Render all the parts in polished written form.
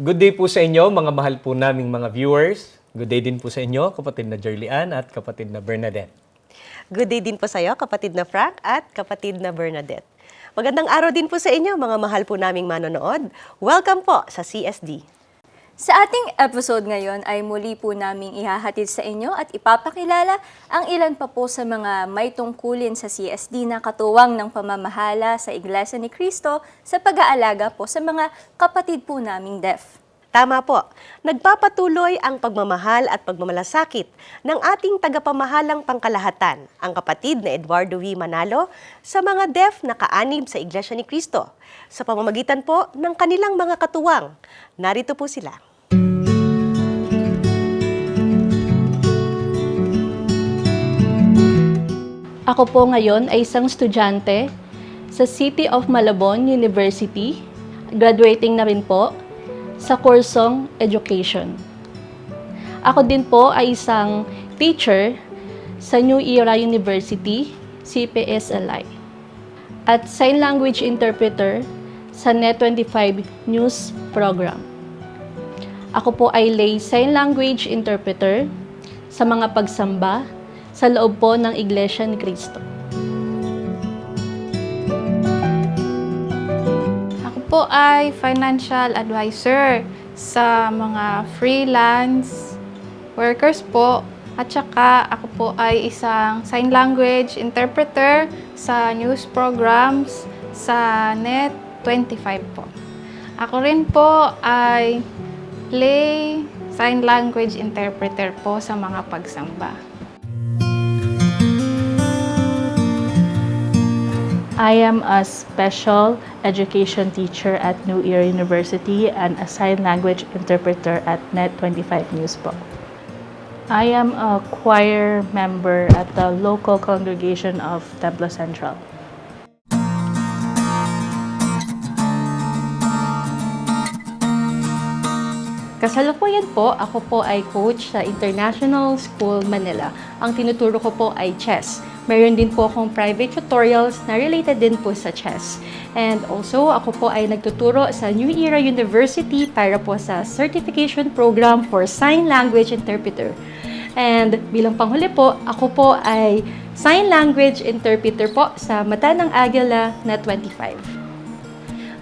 Good day po sa inyo, mga mahal po naming mga viewers. Good day din po sa inyo, kapatid na Jerlian at kapatid na Bernadette. Good day din po sa iyo, kapatid na Frank at kapatid na Bernadette. Magandang araw din po sa inyo, mga mahal po naming manonood. Welcome po sa CSD. Sa ating episode ngayon ay muli po naming ihahatid sa inyo at ipapakilala ang ilan pa po sa mga may tungkulin sa CSD na katuwang ng pamamahala sa Iglesia ni Cristo sa pag-aalaga po sa mga kapatid po naming deaf. Tama po, nagpapatuloy ang pagmamahal at pagmamalasakit ng ating tagapamahalang pangkalahatan, ang kapatid na Eduardo V. Manalo, sa mga deaf na kaanib sa Iglesia ni Cristo, sa pamamagitan po ng kanilang mga katuwang. Narito po sila. Ako po ngayon ay isang estudyante sa City of Malabon University. Graduating na rin po sa kursong Education. Ako din po ay isang teacher sa New Era University, CPSLI. At Sign Language Interpreter sa Net25 News Program. Ako po ay lay Sign Language Interpreter sa mga pagsamba sa loob po ng Iglesia ni Cristo. Ako po ay financial advisor sa mga freelance workers po. At saka ako po ay isang sign language interpreter sa news programs sa Net25 po. Ako rin po ay lay sign language interpreter po sa mga pagsamba. I am a special education teacher at New Era University and a sign language interpreter at Net25 News po. I am a choir member at the local congregation of Templo Central. Kasalukuyan po, ako po ay coach sa International School Manila. Ang tinuturo ko po ay chess. Meron din po akong private tutorials na related din po sa chess. And also, ako po ay nagtuturo sa New Era University para po sa certification program for sign language interpreter. And bilang panghuli po, ako po ay sign language interpreter po sa Mata ng Agila na 25.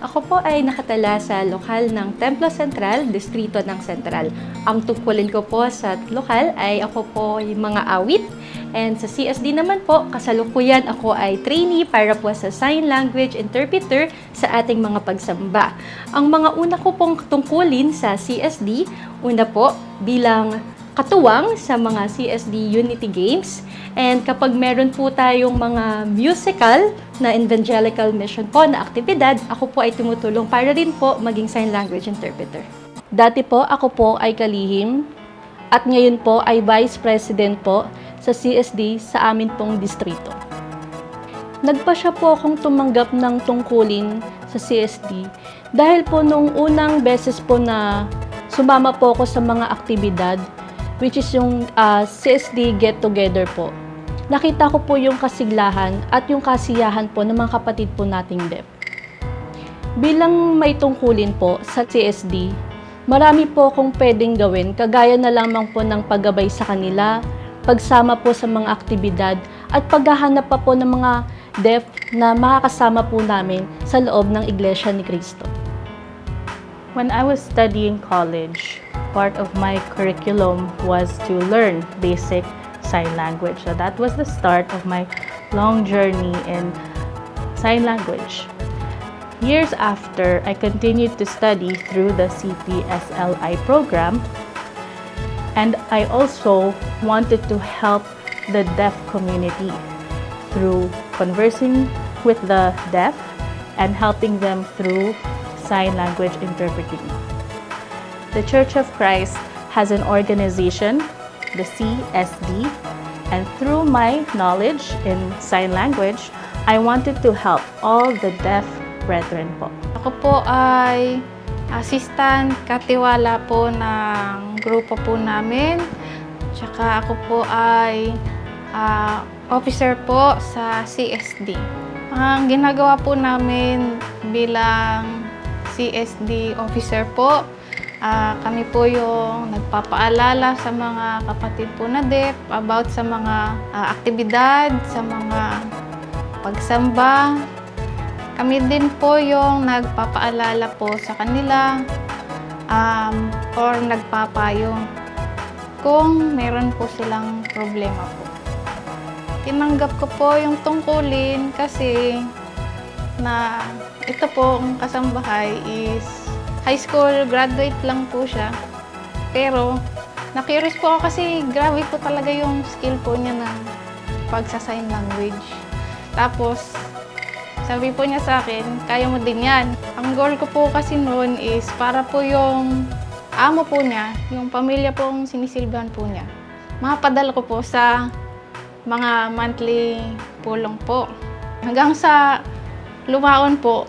Ako po ay nakatala sa lokal ng Templo Central, distrito ng Central. Ang tungkulin ko po sa lokal ay ako po ay mga awit. And sa CSD naman po, kasalukuyan ako ay trainee para po sa sign language interpreter sa ating mga pagsamba. Ang mga una ko pong tungkulin sa CSD, una po bilang katuwang sa mga CSD Unity Games. And kapag meron po tayong mga musical na evangelical mission po na aktibidad, ako po ay tumutulong para rin po maging sign language interpreter. Dati po, ako po ay kalihim at ngayon po ay Vice President po sa CSD sa amin pong distrito. Nagpasya po akong tumanggap ng tungkulin sa CSD dahil po nung unang beses po na sumama po ako sa mga aktibidad, which is yung CSD Get Together po. Nakita ko po yung kasiglahan at yung kasiyahan po ng mga kapatid po nating deaf. Bilang may tungkulin po sa CSD, marami po akong pwedeng gawin, kagaya na lamang po ng paggabay sa kanila, pagsama po sa mga aktibidad, at paghahanap pa po ng mga deaf na makakasama po namin sa loob ng Iglesia ni Cristo. When I was studying college, part of my curriculum was to learn basic sign language. So that was the start of my long journey in sign language. Years after, I continued to study through the CPSLI program, and I also wanted to help the deaf community through conversing with the deaf and helping them through sign language interpreting. The Church of Christ has an organization, the CSD, and through my knowledge in sign language, I wanted to help all the deaf brethren po. Ako po ay assistant katiwala po ng grupo po namin. Tsaka ako po ay officer po sa CSD. Ang ginagawa po namin bilang CSD officer po Kami po yung nagpapaalala sa mga kapatid po na deaf about sa mga aktibidad, sa mga pagsamba. Kami din po yung nagpapaalala po sa kanila or nagpapayo kung meron po silang problema po. Tinanggap ko po yung tungkulin kasi na ito po ang kasambahay is high school graduate lang po siya. Pero na-curious po ako kasi grabe po talaga yung skill po niya ng pagsa-sign language. Tapos sabi po niya sa akin, kaya mo din yan. Ang goal ko po kasi noon is para po yung amo po niya, yung pamilya pong sinisilbihan po niya, mapadala ko po sa mga monthly pulong po. Hanggang sa lumaon po,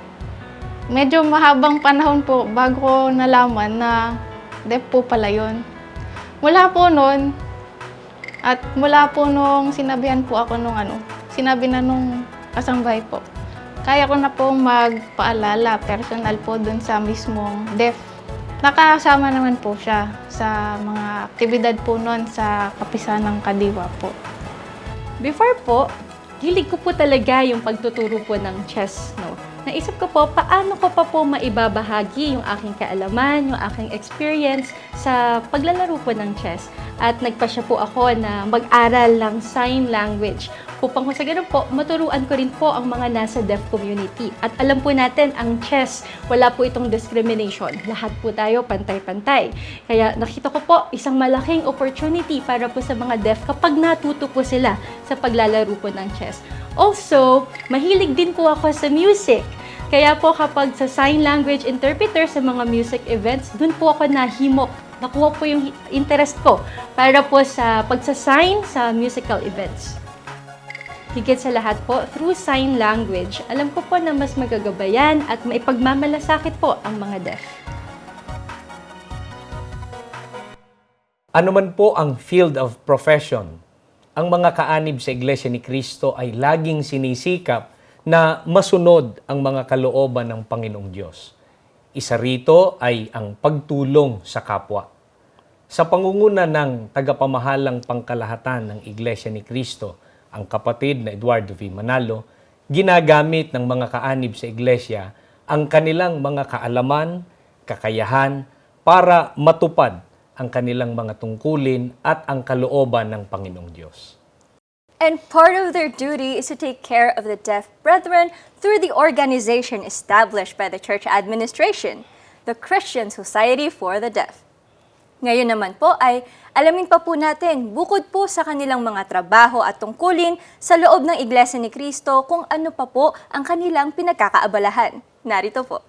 medyo mahabang panahon po bago ko nalaman na deaf po pala yun. Mula po noon, at mula po nung sinabihan po ako sinabi na nung kasambahay po, kaya ko na pong magpaalala personal po dun sa mismong deaf. Nakasama naman po siya sa mga aktibidad po noon sa Kapisanang Kadiwa po. Before po, hilig ko po talaga yung pagtuturo po ng chess, no? Naisip ko po, paano ko pa po maibabahagi yung aking kaalaman, yung aking experience sa paglalaro po ng chess. At nagpasya po ako na mag-aral ng sign language. Upang kung sa ganun po, maturuan ko rin po ang mga nasa deaf community. At alam po natin, ang chess, wala po itong discrimination. Lahat po tayo pantay-pantay. Kaya nakita ko po isang malaking opportunity para po sa mga deaf kapag natuto po sila sa paglalaro po ng chess. Also, mahilig din po ako sa music. Kaya po kapag sa sign language interpreter sa mga music events, dun po ako nahimok. Nakuha po yung interest ko para po sa pagsasign sa musical events. Higit sa lahat po, through sign language, alam ko po na mas magagabayan at maipagmamalasakit po ang mga deaf. Ano man po ang field of profession, ang mga kaanib sa Iglesia ni Cristo ay laging sinisikap na masunod ang mga kalooban ng Panginoong Diyos. Isa rito ay ang pagtulong sa kapwa. Sa pangunguna ng tagapamahalang pangkalahatan ng Iglesia ni Cristo, ang kapatid na Eduardo V. Manalo, ginagamit ng mga kaanib sa Iglesia ang kanilang mga kaalaman, kakayahan para matupad ang kanilang mga tungkulin at ang kalooban ng Panginoong Diyos. And part of their duty is to take care of the deaf brethren through the organization established by the church administration, the Christian Society for the Deaf. Ngayon naman po ay alamin pa po natin, bukod po sa kanilang mga trabaho at tungkulin sa loob ng Iglesia ni Cristo, kung ano pa po ang kanilang pinagkakaabalahan. Narito po.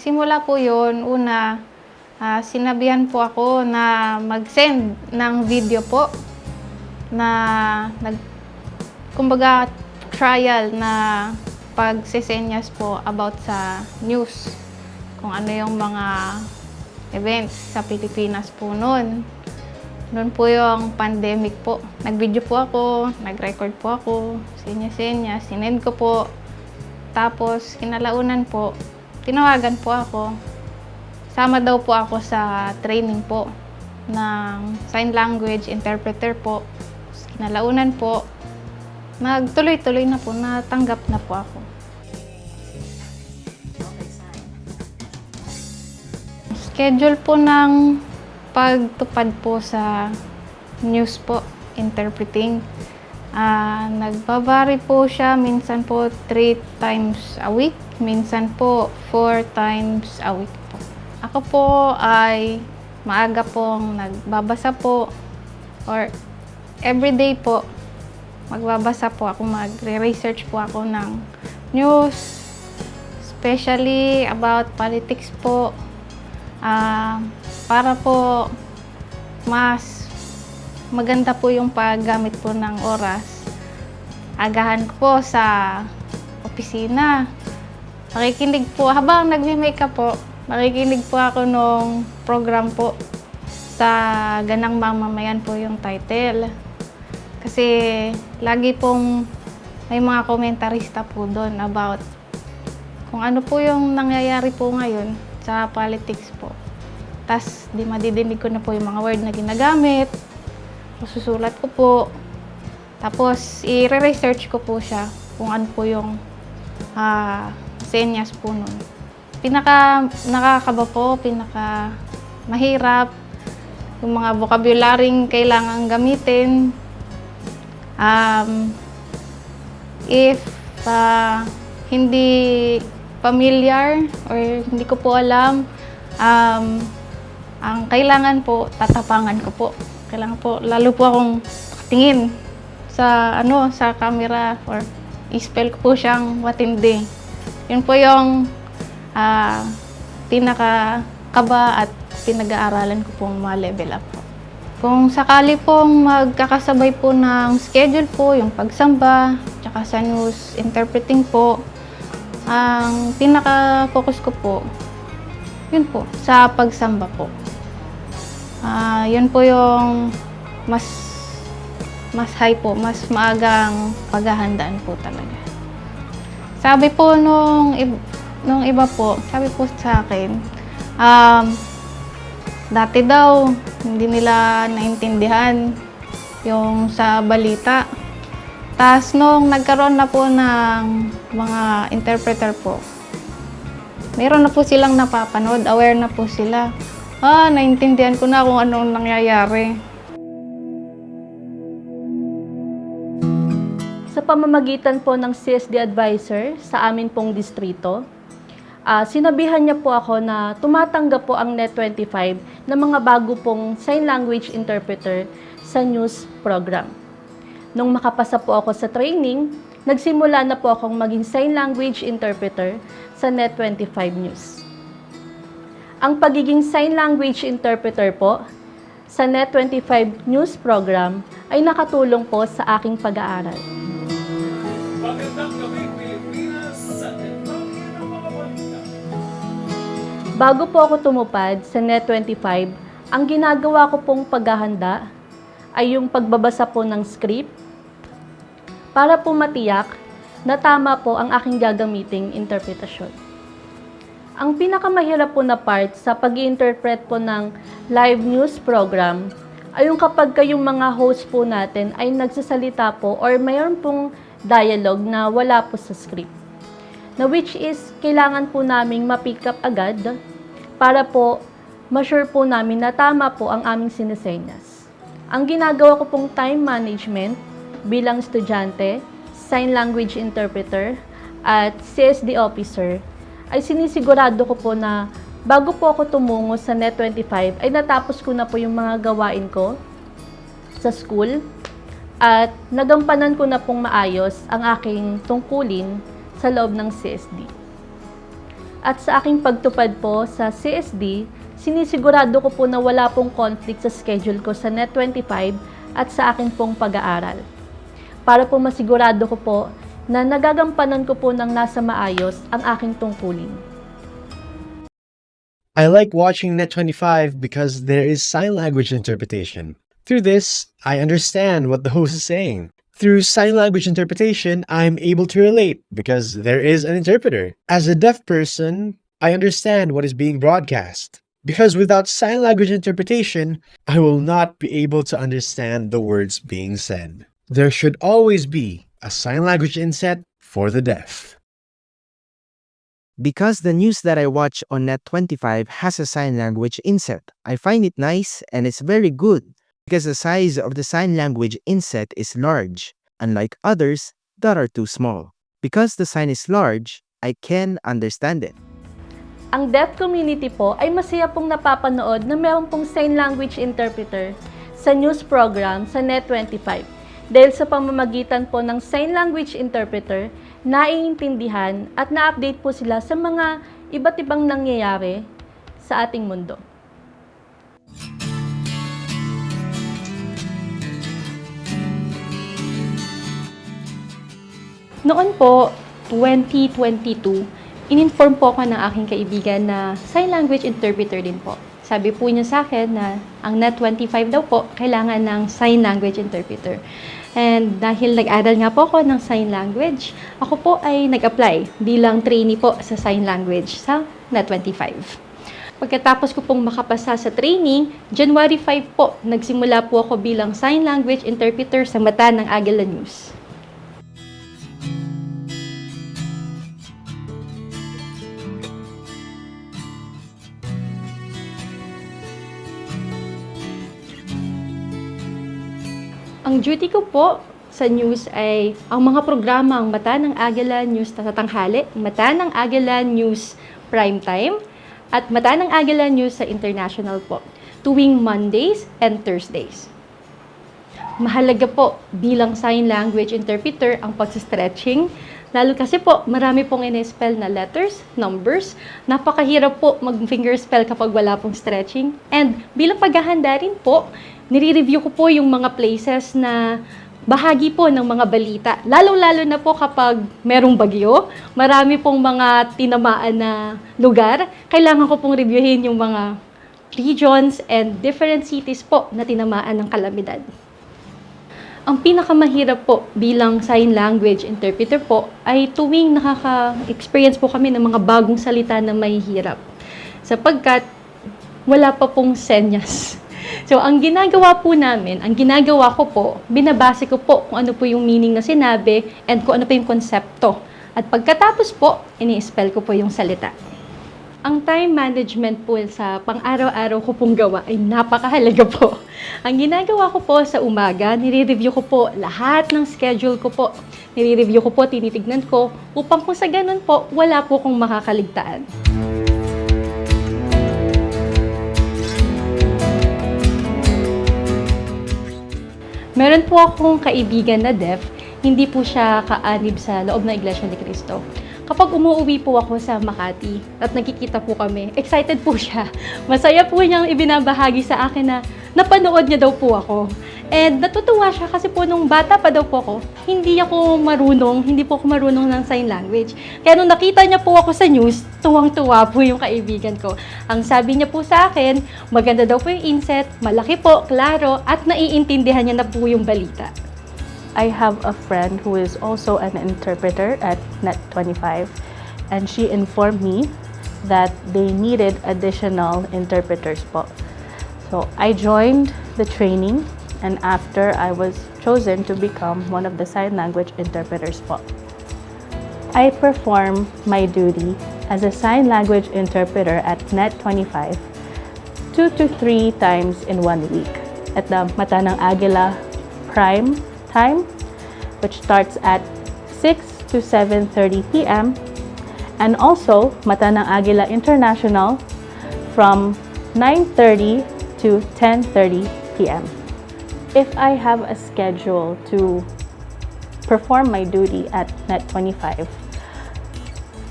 Simula po yun, sinabihan po ako na mag-send ng video po na kumbaga trial na pagsisenyas po about sa news. Kung ano yung mga events sa Pilipinas po noon. Noon po yung pandemic po. Nag-video po ako, nag-record po ako, senya-senya, sinend ko po. Tapos kinalaunan po, tinawagan po ako. Sama daw po ako sa training po ng sign language interpreter po. Kinalaunan po, nagtuloy-tuloy na po, natanggap na po ako. Schedule po ng pagtupad po sa news po, interpreting. Nagbabari po siya, minsan po 3 times a week, minsan po 4 times a week po. Ako po ay maaga pong nagbabasa po or everyday po magbabasa po ako, magre-research po ako ng news, especially about politics po. Para po mas maganda po yung paggamit po ng oras. Agahan ko po sa opisina. Nakikinig po, habang nagme-makeup po, nakikinig po ako nung program po sa Ganang Mamamayan po yung title. Kasi lagi pong may mga komentarista po doon about kung ano po yung nangyayari po ngayon sa politics po. Tas madidinig ko na po yung mga word na ginagamit. Susulat ko po. Tapos i-research ko po siya kung ano po yung senyas po nun. Pinaka nakakaba po, pinaka mahirap, yung mga vocabularyng kailangan gamitin. If hindi familiar or hindi ko po alam, ang kailangan po, tatapangan ko po. Kailangan po, lalo po akong tingin sa sa camera or i-spell ko po siyang matindi. Yun po yung pinakakaba at pinag-aaralan ko pong ma-level up po. Kung sakali pong magkakasabay po ng schedule po, yung pagsamba, tsaka sa news interpreting po, ang pinaka-focus ko po, yun po, sa pagsamba po. Yun po yung mas high po, mas maagang paghahandaan po talaga. Sabi po nung iba po, sabi po sa akin, dati daw, hindi nila naintindihan yung sa balita. Tapos nung nagkaroon na po ng mga interpreter po, meron na po silang napapanood, aware na po sila. Naintindihan ko na kung anong nangyayari. Sa pamamagitan po ng CSD advisor sa amin pong distrito, sinabihan niya po ako na tumatanggap po ang Net25 ng mga bago pong sign language interpreter sa news program. Nung makapasa po ako sa training, nagsimula na po akong maging sign language interpreter sa Net25 News. Ang pagiging sign language interpreter po sa Net25 News program ay nakatulong po sa aking pag-aaral. Bago po ako tumupad sa Net25, ang ginagawa ko pong paghahanda ay yung pagbabasa po ng script para po matiyak na tama po ang aking gagamiting interpretasyon. Ang pinakamahirap po na part sa pag-i-interpret po ng live news program ay yung kapag kayong mga host po natin ay nagsasalita po or mayroon pong dialogue na wala po sa script. Na which is, kailangan po naming ma-pick up agad para po ma-sure po namin na tama po ang aming sinesenyas. Ang ginagawa ko pong time management bilang estudyante, sign language interpreter, at CSD officer ay sinisigurado ko po na bago po ako tumungo sa Net25 ay natapos ko na po yung mga gawain ko sa school at nagampanan ko na pong maayos ang aking tungkulin sa loob ng CSD. At sa aking pagtupad po sa CSD, sinisigurado ko po na wala pong conflict sa schedule ko sa Net25 at sa akin pong pag-aaral. Para po masigurado ko po na nagagampanan ko po ng nasa maayos ang aking tungkulin. I like watching Net25 because there is sign language interpretation. Through this, I understand what the host is saying. Through sign language interpretation, I'm able to relate because there is an interpreter. As a deaf person, I understand what is being broadcast. Because without sign language interpretation, I will not be able to understand the words being said. There should always be a sign language inset for the deaf. Because the news that I watch on Net25 has a sign language inset, I find it nice and it's very good because the size of the sign language inset is large, unlike others that are too small. Because the sign is large, I can understand it. Ang deaf community po ay masaya pong napapanood na meron pong sign language interpreter sa news program sa Net25. Dahil sa pamamagitan po ng sign language interpreter, naiintindihan at na-update po sila sa mga iba't ibang nangyayari sa ating mundo. Noon po, 2022, in-inform po ako ng aking kaibigan na sign language interpreter din po. Sabi po niya sa akin na ang NET25 daw po, kailangan ng sign language interpreter. And dahil nag-aral nga po ako ng sign language, ako po ay nag-apply bilang trainee po sa sign language sa NET25. Pagkatapos ko pong makapasa sa training, January 5 po, nagsimula po ako bilang sign language interpreter sa Mata ng Agila News. Ang duty ko po sa news ay ang mga programang Mata ng Agila News sa tanghali, Mata ng Agila News Primetime, at Mata ng Agila News sa International po, tuwing Mondays and Thursdays. Mahalaga po bilang sign language interpreter ang pag-stretching, lalo kasi po marami pong in-spell na letters, numbers, napakahirap po mag-finger spell kapag wala pong stretching. And bilang paghahanda rin po, nire-review ko po yung mga places na bahagi po ng mga balita. Lalo-lalo na po kapag merong bagyo, marami pong mga tinamaan na lugar. Kailangan ko pong reviewin yung mga regions and different cities po na tinamaan ng kalamidad. Ang pinakamahirap po bilang sign language interpreter po ay tuwing nakaka-experience po kami ng mga bagong salita na may hirap. Sapagkat wala pa pong senyas. So, ang ginagawa ko po, binabase ko po kung ano po yung meaning na sinabi and kung ano po yung konsepto. At pagkatapos po, ini-spell ko po yung salita. Ang time management po sa pang-araw-araw ko pong gawa ay napakahalaga po. Ang ginagawa ko po sa umaga, nire-review ko po lahat ng schedule ko po. Nire-review ko po, tinitignan ko, upang kung sa ganun po, wala po kong makakaligtaan. Meron po akong kaibigan na deaf, hindi po siya kaanib sa loob ng Iglesia ni Cristo. Kapag umuwi po ako sa Makati at nagkikita po kami, excited po siya. Masaya po niyang ibinabahagi sa akin na napanood niya daw po ako. And natutuwa siya kasi po nung bata pa daw po ako, hindi po ako marunong ng sign language. Kaya nung nakita niya po ako sa news, tuwang-tuwa po yung kaibigan ko. Ang sabi niya po sa akin, maganda daw po yung inset, malaki po, klaro, at naiintindihan niya na po yung balita. I have a friend who is also an interpreter at Net25, and she informed me that they needed additional interpreters po. So I joined the training, and after I was chosen to become one of the sign language interpreters po. I perform my duty as a sign language interpreter at Net25 2 to 3 times in 1 week at the Mata ng Agila Prime Time, which starts at 6 to 7:30 p.m. and also Mata ng Agila International from 9:30 to 10:30 p.m. If I have a schedule to perform my duty at Net25,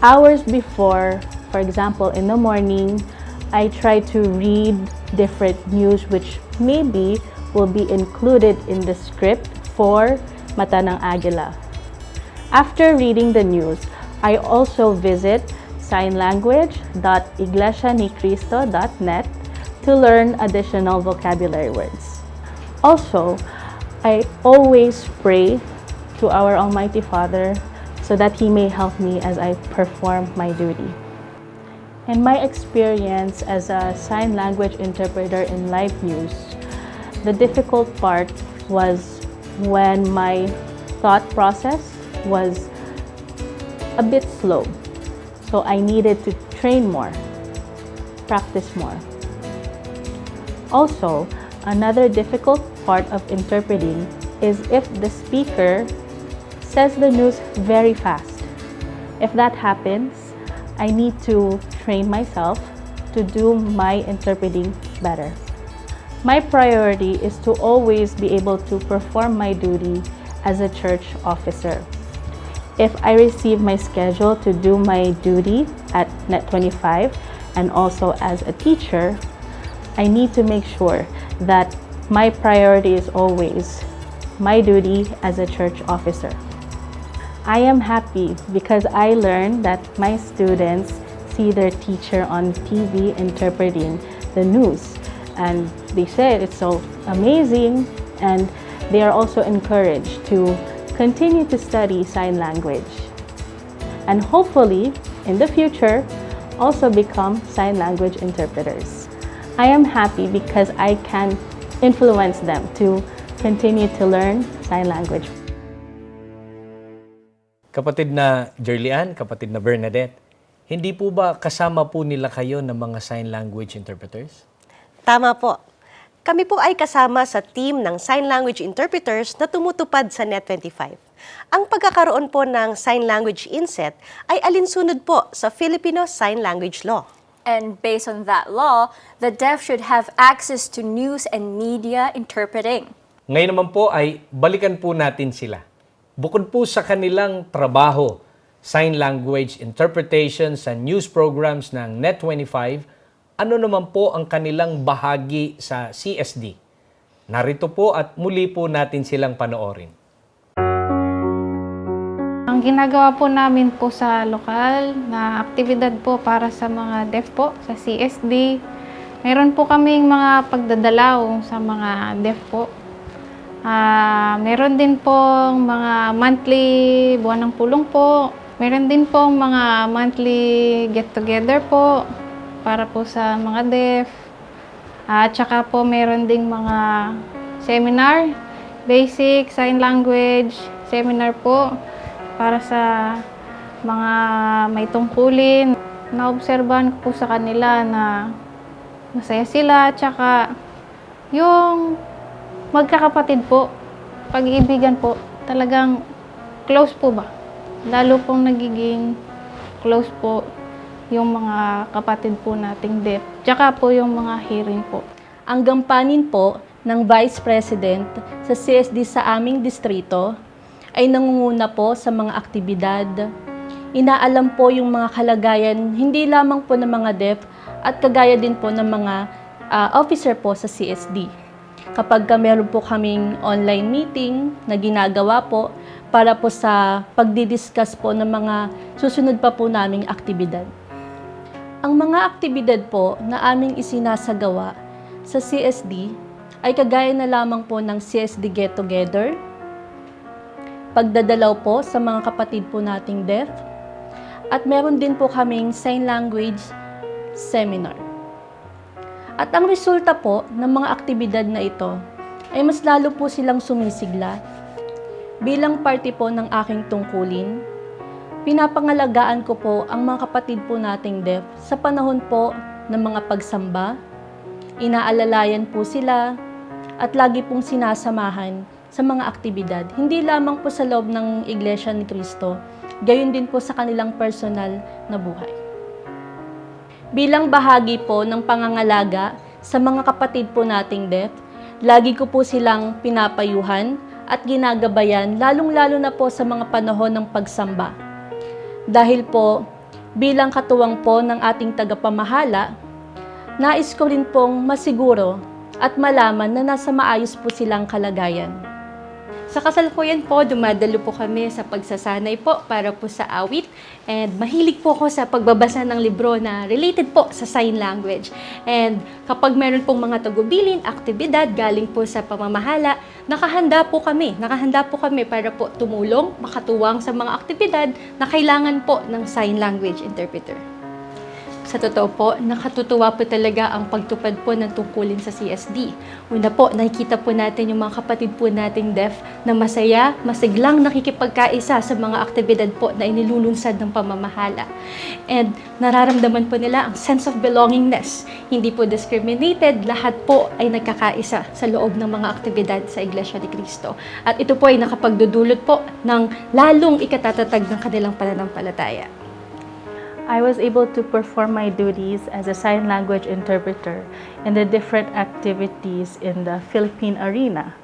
hours before, for example, in the morning, I try to read different news which maybe will be included in the script for Mata ng Agila. After reading the news, I also visit signlanguage.iglesianicristo.net to learn additional vocabulary words. Also, I always pray to our Almighty Father so that He may help me as I perform my duty. In my experience as a sign language interpreter in live news, the difficult part was when my thought process was a bit slow. So I needed to train more, practice more. Also, another difficult part of interpreting is if the speaker says the news very fast. If that happens, I need to train myself to do my interpreting better. My priority is to always be able to perform my duty as a church officer. If I receive my schedule to do my duty at Net 25 and also as a teacher, I need to make sure that my priority is always my duty as a church officer. I am happy because I learned that my students see their teacher on TV interpreting the news, and they said it's so amazing, and they are also encouraged to continue to study sign language and hopefully in the future also become sign language interpreters. I am happy because I can influence them to continue to learn sign language. Kapatid na Jerlian, kapatid na Bernadette, hindi po ba kasama po nila kayo ng mga sign language interpreters? Tama po. Kami po ay kasama sa team ng sign language interpreters na tumutupad sa Net25. Ang pagkakaroon po ng sign language inset ay alinsunod po sa Filipino Sign Language Law. And based on that law, the deaf should have access to news and media interpreting. Ngayon naman po ay balikan po natin sila. Bukod po sa kanilang trabaho, sign language interpretation sa news programs ng Net25, ano naman po ang kanilang bahagi sa CSD? Narito po at muli po natin silang panoorin. Ang ginagawa po namin po sa lokal na aktibidad po para sa mga deaf po sa CSD, meron po kaming mga pagdadalaw sa mga deaf po. Meron din po mga monthly buwan ng pulong po. Meron din po mga monthly get-together po para po sa mga deaf. At saka po meron ding mga seminar, basic sign language seminar po para sa mga may tungkulin. Naobserbahan ko po sa kanila na masaya sila, at saka yung magkakapatid po, pag-iibigan po, talagang close po ba? Lalo pong nagiging close po yung mga kapatid po nating deaf, tsaka po yung mga hearing po. Ang gampanin po ng Vice President sa CSD sa aming distrito ay nangunguna po sa mga aktibidad. Inaalam po yung mga kalagayan, hindi lamang po ng mga deaf at kagaya din po ng mga officer po sa CSD. Kapag meron po kaming online meeting na ginagawa po para po sa pagdidiscuss po ng mga susunod pa po naming aktibidad. Ang mga aktibidad po na aming isinasagawa sa CSD ay kagaya na lamang po ng CSD Get Together, pagdadalaw po sa mga kapatid po nating deaf, at meron din po kaming sign language seminar. At ang resulta po ng mga aktibidad na ito ay mas lalo po silang sumisigla. Bilang parte po ng aking tungkulin, pinapangalagaan ko po ang mga kapatid po nating deaf sa panahon po ng mga pagsamba. Inaalalayan po sila at lagi pong sinasamahan sa mga aktibidad. Hindi lamang po sa loob ng Iglesia ni Cristo, gayon din po sa kanilang personal na buhay. Bilang bahagi po ng pangangalaga sa mga kapatid po nating deaf, lagi ko po silang pinapayuhan at ginagabayan, lalong-lalo na po sa mga panahon ng pagsamba. Dahil po, bilang katuwang po ng ating tagapamahala, nais ko rin pong masiguro at malaman na nasa maayos po silang kalagayan. Sa kasalukuyan po, dumadalo po kami sa pagsasanay po para po sa awit, and mahilig po ako sa pagbabasa ng libro na related po sa sign language. And kapag meron pong mga tagubilin, aktibidad galing po sa pamamahala, nakahanda po kami para po tumulong, makatuwang sa mga aktibidad na kailangan po ng sign language interpreter. Sa totoo po, nakatutuwa po talaga ang pagtupad po ng tungkulin sa CSD. Una po, nakikita po natin yung mga kapatid po nating deaf na masaya, masiglang nakikipagkaisa sa mga aktibidad po na inilulunsad ng pamamahala. And nararamdaman po nila ang sense of belongingness. Hindi po discriminated, lahat po ay nagkakaisa sa loob ng mga aktibidad sa Iglesia ni Cristo. At ito po ay nakapagdudulot po ng lalong ikatatatag ng kanilang pananampalataya. I was able to perform my duties as a sign language interpreter in the different activities in the Philippine arena.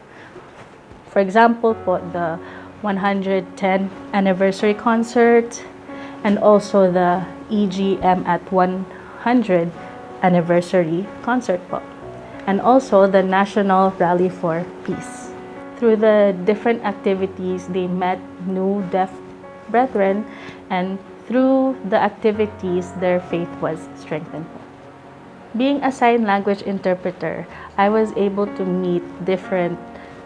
For example, po, the 110th anniversary concert and also the EGM at 100 anniversary concert po. And also the National Rally for Peace. Through the different activities, they met new deaf brethren, and through the activities, their faith was strengthened. Being a sign language interpreter, I was able to meet different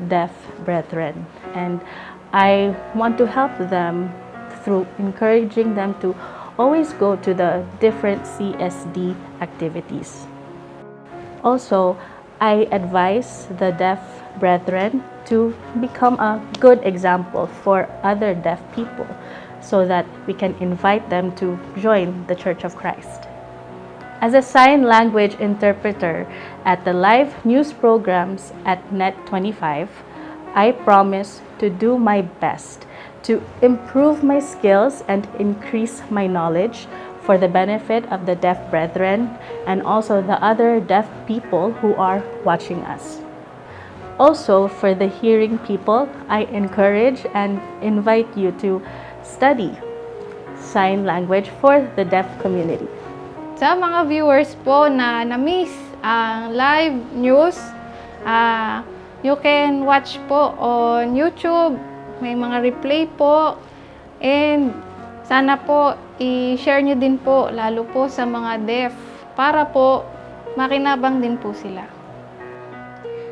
deaf brethren, and I want to help them through encouraging them to always go to the different CSD activities. Also, I advise the deaf brethren to become a good example for other deaf people so that we can invite them to join the Church of Christ. As a sign language interpreter at the live news programs at Net25, I promise to do my best to improve my skills and increase my knowledge for the benefit of the deaf brethren and also the other deaf people who are watching us. Also, for the hearing people, I encourage and invite you to study sign language for the deaf community. Sa mga viewers po na na-miss ang live news, you can watch po on YouTube. May mga replay po. And sana po i-share nyo din po, lalo po sa mga deaf, para po makinabang din po sila.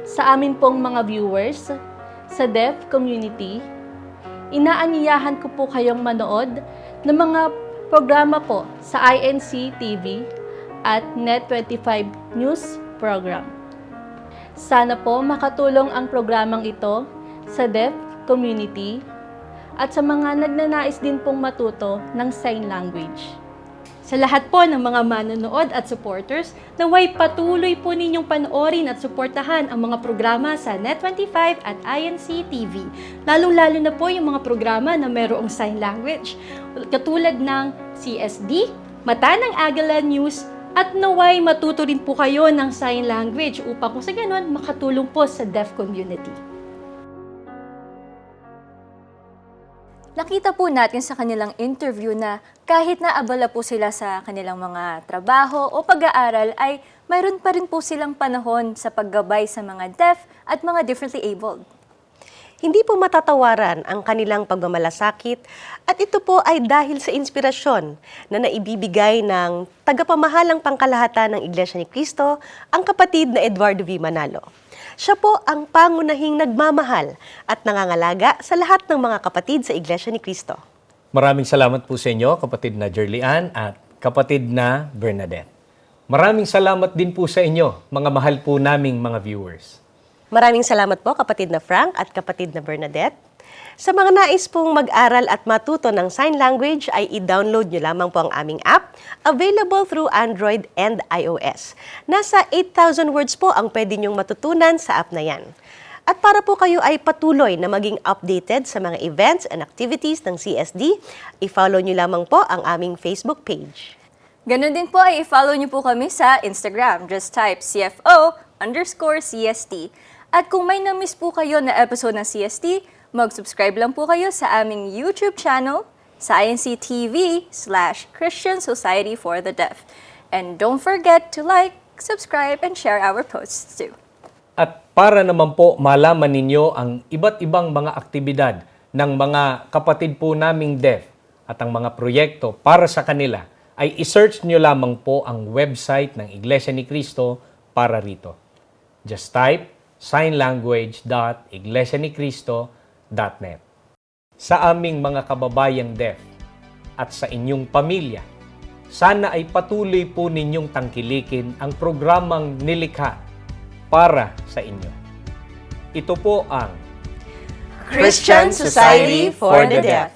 Sa amin pong mga viewers, sa deaf community, inaanyayahan ko po kayong manood ng mga programa po sa INC TV at Net25 News Program. Sana po makatulong ang programang ito sa deaf community at sa mga nagnanais din pong matuto ng sign language. Sa lahat po ng mga manonood at supporters, naway patuloy po ninyong panoorin at suportahan ang mga programa sa Net25 at INC TV. Lalong-lalo na po yung mga programa na mayroong sign language, katulad ng CSD, Mata ng Agala News, at naway matuto rin po kayo ng sign language upang kung sa ganon makatulong po sa deaf community. Nakita po natin sa kanilang interview na kahit na abala po sila sa kanilang mga trabaho o pag-aaral ay mayroon pa rin po silang panahon sa paggabay sa mga deaf at mga differently abled. Hindi po matatawaran ang kanilang pagmamalasakit at ito po ay dahil sa inspirasyon na naibibigay ng tagapamahalang pangkalahatan ng Iglesia ni Cristo, ang kapatid na Eduardo V. Manalo. Siya po ang pangunahing nagmamahal at nangangalaga sa lahat ng mga kapatid sa Iglesia ni Cristo. Maraming salamat po sa inyo, kapatid na Jerlian at kapatid na Bernadette. Maraming salamat din po sa inyo, mga mahal po naming mga viewers. Maraming salamat po kapatid na Frank at kapatid na Bernadette. Sa mga nais pong mag-aral at matuto ng sign language ay i-download nyo lamang po ang aming app, available through Android and iOS. Nasa 8,000 words po ang pwede nyong matutunan sa app na yan. At para po kayo ay patuloy na maging updated sa mga events and activities ng CSD, i-follow nyo lamang po ang aming Facebook page. Ganon din po ay i-follow niyo po kami sa Instagram. Just type CFO_CST. At kung may na-miss po kayo na episode ng CST, mag-subscribe lang po kayo sa aming YouTube channel sa INC TV/Christian Society for the Deaf. And don't forget to like, subscribe, and share our posts too. At para naman po malaman ninyo ang iba't ibang mga aktibidad ng mga kapatid po naming deaf at ang mga proyekto para sa kanila, ay isearch nyo lamang po ang website ng Iglesia ni Cristo para rito. Just type signlanguage.iglesianicristo.net. Sa aming mga kababayang deaf at sa inyong pamilya, sana ay patuloy po ninyong tangkilikin ang programang nilikha para sa inyo. Ito po ang Christian Society for the Deaf.